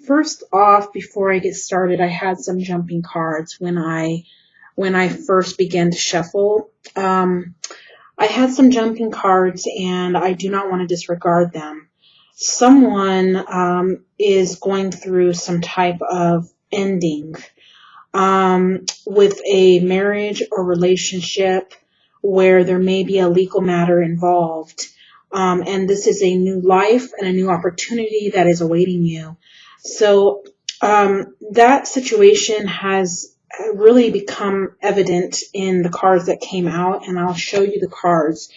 First off, before I get started, I had some jumping cards when I first began to shuffle. I had some jumping cards, and I do not want to disregard them. Someone is going through some type of ending with a marriage or relationship where there may be a legal matter involved. And this is a new life and a new opportunity that is awaiting you. So that situation has really become evident in the cards that came out, and I'll show you the cards.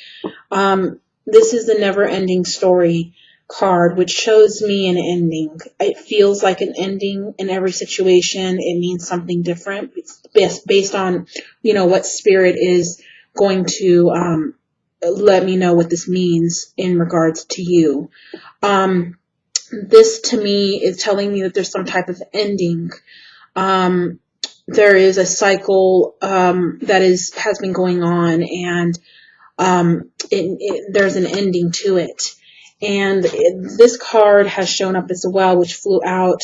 This is the never-ending story card, which shows me an ending. It feels like an ending in every situation. It means something different. It's based on, what spirit is going to let me know what this means in regards to you. This to me is telling me that there's some type of ending. There is a cycle that has been going on, and there's an ending to it. And this card has shown up as well, which flew out,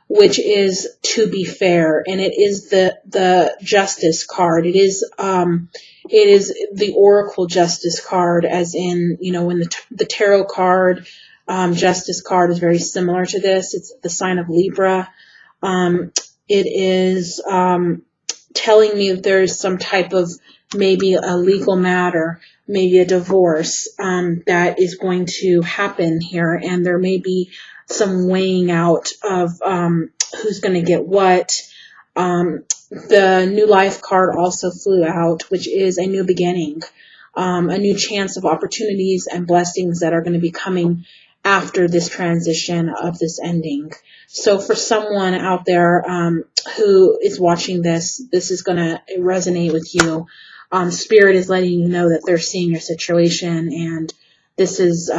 which is to be fair, and it is the Justice card. It is the Oracle Justice card, as in, when the Tarot card, Justice card is very similar to this. It's the sign of Libra. It is telling me that there's some type of maybe a legal matter, maybe a divorce that is going to happen here, and there may be some weighing out of who's going to get what. The New Life card also flew out, which is a new beginning, a new chance of opportunities and blessings that are going to be coming after this transition of this ending. So for someone out there who is watching this is going to resonate with you. Spirit is letting you know that they're seeing your situation, and this is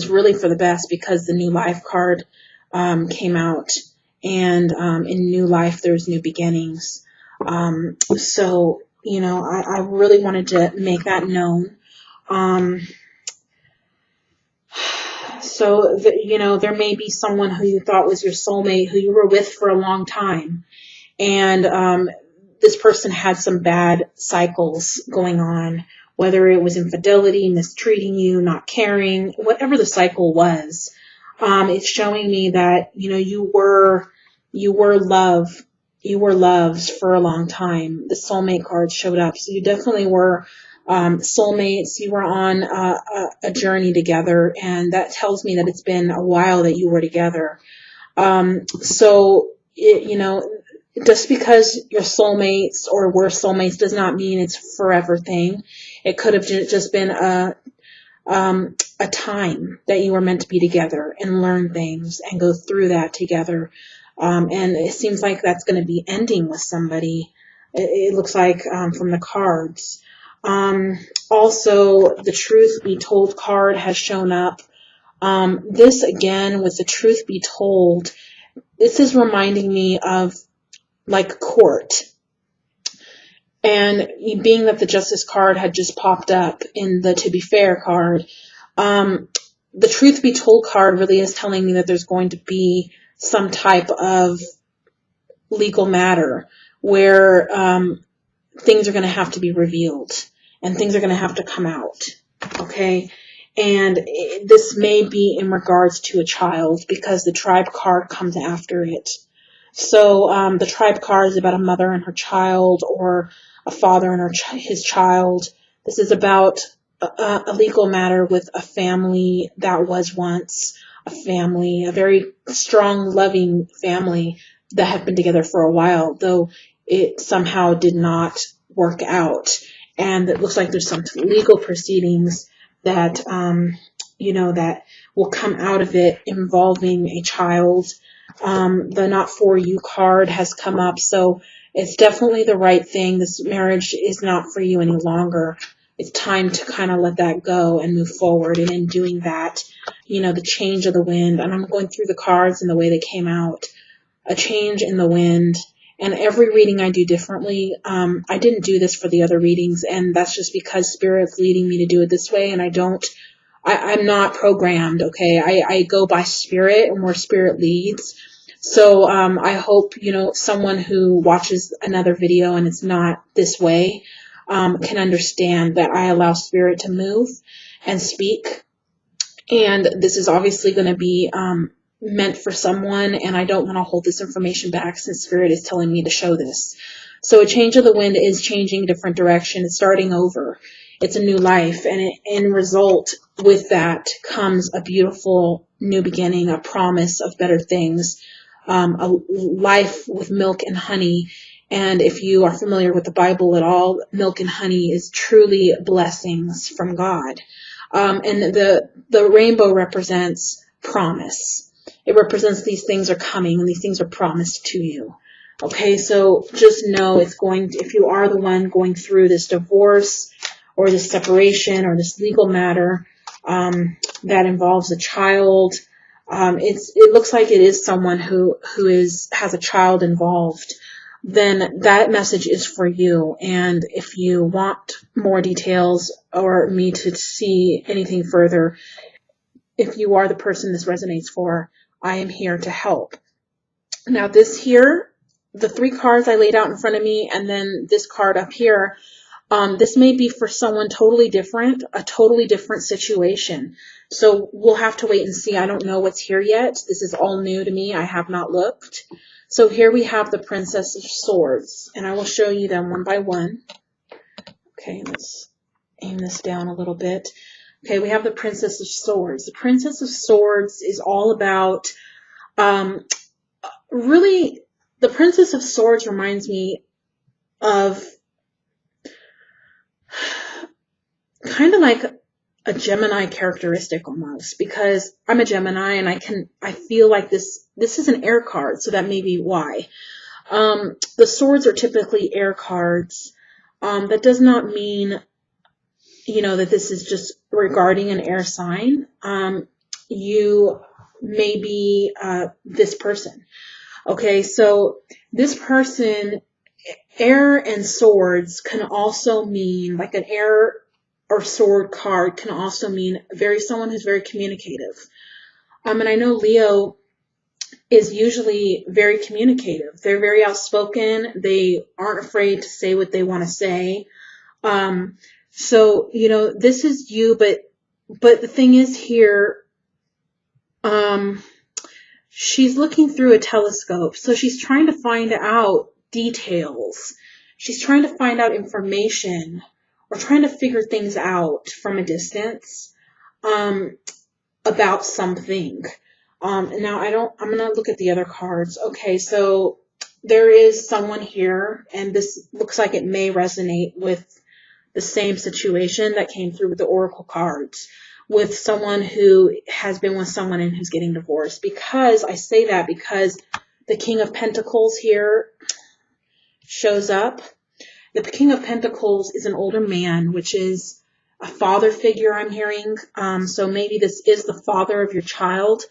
really for the best, because the New Life card came out, and in New Life there's new beginnings. So I really wanted to make that known. So there may be someone who you thought was your soulmate, who you were with for a long time, and this person had some bad cycles going on, whether it was infidelity, mistreating you, not caring, whatever the cycle was. It's showing me that you were loves for a long time. The soulmate card showed up, so you definitely were soulmates. You were on a journey together, and that tells me that it's been a while that you were together. Just because you're soulmates or we're soulmates does not mean it's a forever thing. It could have just been a time that you were meant to be together and learn things and go through that together. And it seems like that's going to be ending with somebody. It looks like from the cards. Also, the Truth Be Told card has shown up. This again, with the Truth Be Told, this is reminding me of like court. And being that the Justice card had just popped up in the To Be Fair card, the Truth Be Told card really is telling me that there's going to be some type of legal matter where things are going to have to be revealed and things are going to have to come out. Okay? And this may be in regards to a child, because the Tribe card comes after it. So the Tribe card is about a mother and her child, or a father and his child. This is about a legal matter with a family that was once a family, a very strong, loving family that had been together for a while, though it somehow did not work out. And it looks like there's some legal proceedings that, that will come out of it involving a child. The Not For You card has come up, so it's definitely the right thing. This marriage is not for you any longer. It's time to kind of let that go and move forward. And in doing that, the change of the wind, and I'm going through the cards and the way they came out, a change in the wind. And every reading I do differently. I didn't do this for the other readings, and that's just because Spirit's leading me to do it this way, and I don't I'm not programmed, okay? I go by spirit and where spirit leads. So I hope, someone who watches another video and it's not this way can understand that I allow spirit to move and speak. And this is obviously going to be meant for someone, and I don't want to hold this information back since spirit is telling me to show this. So a change of the wind is changing a different direction. It's starting over. It's a new life, and in result with that comes a beautiful new beginning, a promise of better things, a life with milk and honey. And if you are familiar with the Bible at all, milk and honey is truly blessings from God. And the rainbow represents promise. It represents these things are coming and these things are promised to you. Okay, so just know if you are the one going through this divorce or this separation or this legal matter that involves a child, it looks like it is someone who has a child involved, then that message is for you. And if you want more details or me to see anything further, if you are the person this resonates for, I am here to help. Now this here, the 3 cards I laid out in front of me, and then this card up here, this may be for someone totally different, a totally different situation. So we'll have to wait and see. I don't know what's here yet. This is all new to me. I have not looked. So here we have the Princess of Swords, and I will show you them one by one. Okay, let's aim this down a little bit. Okay, we have the Princess of Swords. The Princess of Swords is all about, really, the Princess of Swords reminds me of kind of like a Gemini characteristic almost, because I'm a Gemini and I feel like this is an air card, so that may be why. The swords are typically air cards. That does not mean, that this is just regarding an air sign. You may be this person. Okay, so this person, air and swords can also mean, like an air or sword card can also mean someone who's very communicative. And I know Leo is usually very communicative. They're very outspoken. They aren't afraid to say what they want to say. So, this is you, but the thing is here, she's looking through a telescope. So she's trying to find out details. She's trying to find out information, or trying to figure things out from a distance, about something. Now I'm going to look at the other cards. Okay, so there is someone here, and this looks like it may resonate with the same situation that came through with the Oracle cards, with someone who has been with someone and who's getting divorced. Because I say that because the King of Pentacles here shows up. The King of Pentacles is an older man, which is a father figure I'm hearing. So maybe this is the father of your child.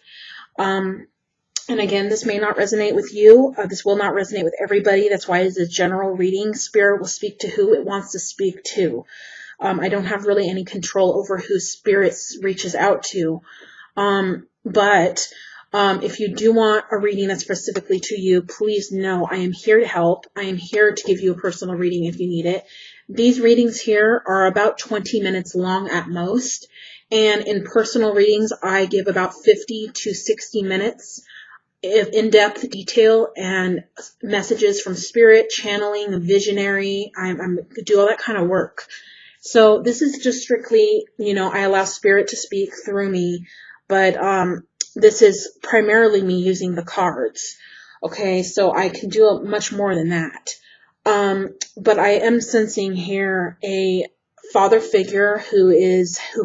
And again, this may not resonate with you. This will not resonate with everybody. That's why it's a general reading. Spirit will speak to who it wants to speak to. I don't have really any control over who Spirit reaches out to. But if you do want a reading that's specifically to you, please know I am here to help. I am here to give you a personal reading if you need it. These readings here are about 20 minutes long at most. And in personal readings, I give about 50 to 60 minutes of in-depth detail and messages from Spirit, channeling, visionary. I do all that kind of work. So this is just strictly, I allow Spirit to speak through me. But this is primarily me using the cards. Okay, so I can do much more than that. But I am sensing here a father figure who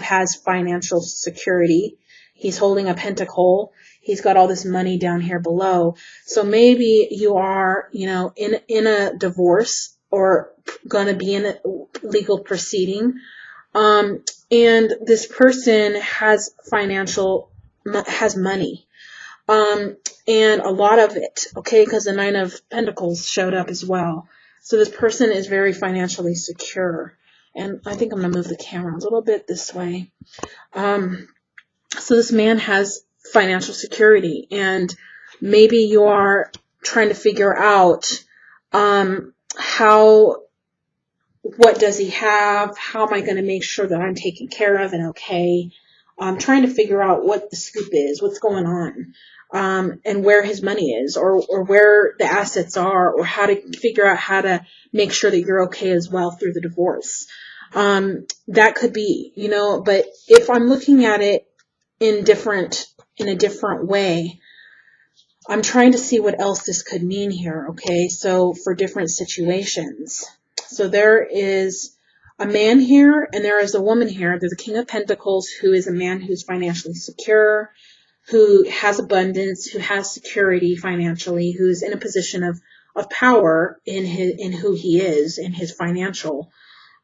has financial security. He's holding a pentacle. He's got all this money down here below. So maybe you are, in a divorce or going to be in a legal proceeding. And this person has money. And a lot of it, okay, because the Nine of Pentacles showed up as well. So this person is very financially secure. And I think I'm going to move the camera a little bit this way. So this man has financial security, and maybe you are trying to figure out what does he have? How am I going to make sure that I'm taken care of and okay? I'm trying to figure out what the scoop is, what's going on, and where his money is, or where the assets are, or how to figure out how to make sure that you're okay as well through the divorce. That could be, but if I'm looking at it in a different way, I'm trying to see what else this could mean here, okay? So for different situations. So there is a man here and there is a woman here. There's a King of Pentacles, who is a man who's financially secure, who has abundance, who has security financially, who's in a position of power in who he is, in his financial.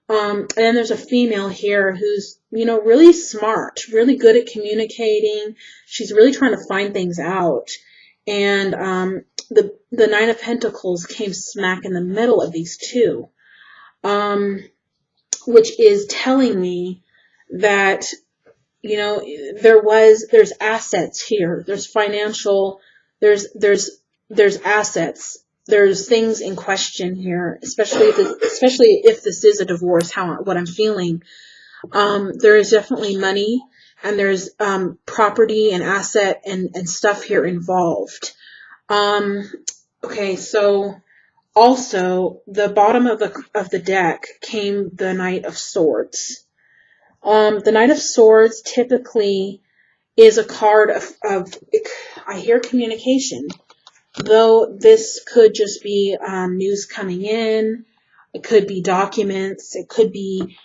And then there's a female here who's, really smart, really good at communicating. She's really trying to find things out. And the Nine of Pentacles came smack in the middle of these two, which is telling me that, there's assets here. There's financial, there's assets. There's things in question here, especially if this is a divorce, what I'm feeling. There is definitely money, and there's property and asset and stuff here involved. Okay, so also the bottom of the deck came the Knight of Swords. The Knight of Swords typically is a card of I hear communication, though this could just be news coming in. It could be documents. It could be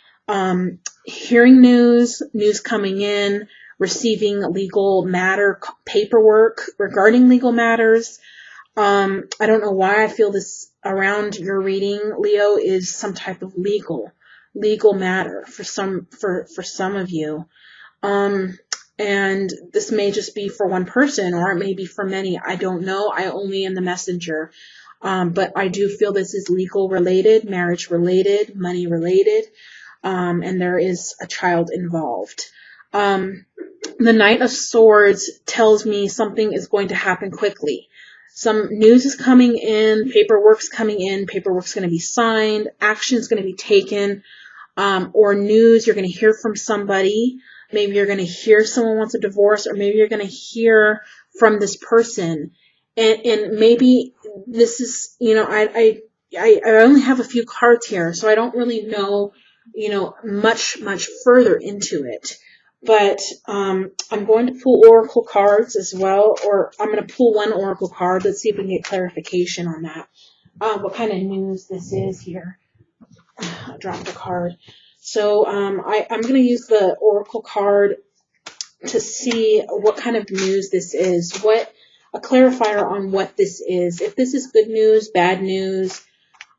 hearing news coming in, receiving legal matter, paperwork regarding legal matters. I don't know why I feel this around your reading, Leo, is some type of legal matter for some of you. And this may just be for one person, or it may be for many. I don't know. I only am the messenger. But I do feel this is legal related, marriage related, money related. And there is a child involved. The Knight of Swords tells me something is going to happen quickly. Some news is coming in, paperwork's coming in, paperwork's going to be signed, action's going to be taken, or news, you're going to hear from somebody. Maybe you're going to hear someone wants a divorce, or maybe you're going to hear from this person. And maybe this is, I only have a few cards here, so I don't really know, much further into it. But I'm going to pull oracle cards as well, or I'm going to pull one oracle card. Let's see if we can get clarification on that. What kind of news this is here. I dropped a card. So I'm going to use the oracle card to see what kind of news this is. A clarifier on what this is. If this is good news, bad news.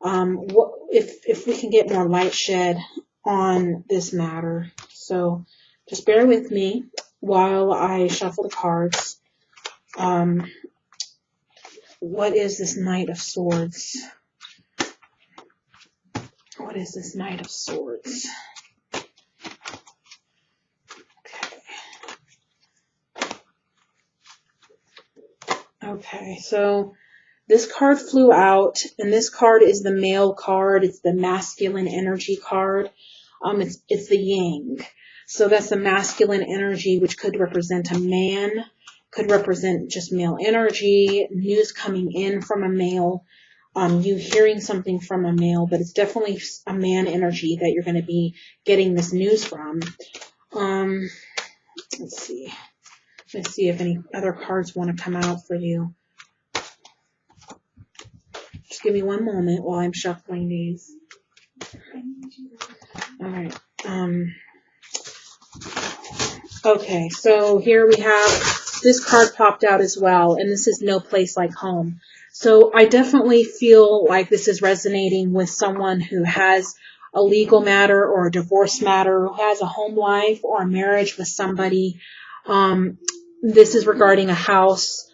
If we can get more light shed on this matter. So just bear with me while I shuffle the cards. What is this Knight of Swords? What is this Knight of Swords? Okay, so this card flew out, and this card is the male card. It's the masculine energy card. It's the yang. So that's the masculine energy, which could represent a man, could represent just male energy, news coming in from a male, you hearing something from a male, but it's definitely a man energy that you're going to be getting this news from. Let's see. Let's see if any other cards want to come out for you. Just give me one moment while I'm shuffling these. All right. Okay, so here we have this card popped out as well, and this is No Place Like Home. So I definitely feel like this is resonating with someone who has a legal matter or a divorce matter, who has a home life or a marriage with somebody. This is regarding a house.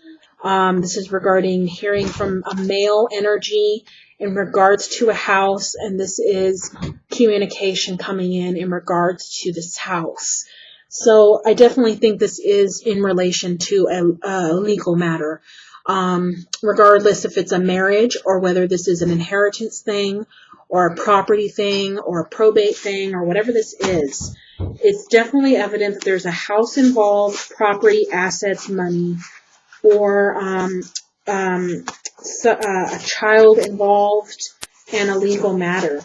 This is regarding hearing from a male energy in regards to a house, and this is communication coming in regards to this house. So I definitely think this is in relation to a legal matter. Regardless if it's a marriage or whether this is an inheritance thing or a property thing or a probate thing or whatever this is, it's definitely evident that there's a house involved, property, assets, money, or a child involved, and a legal matter.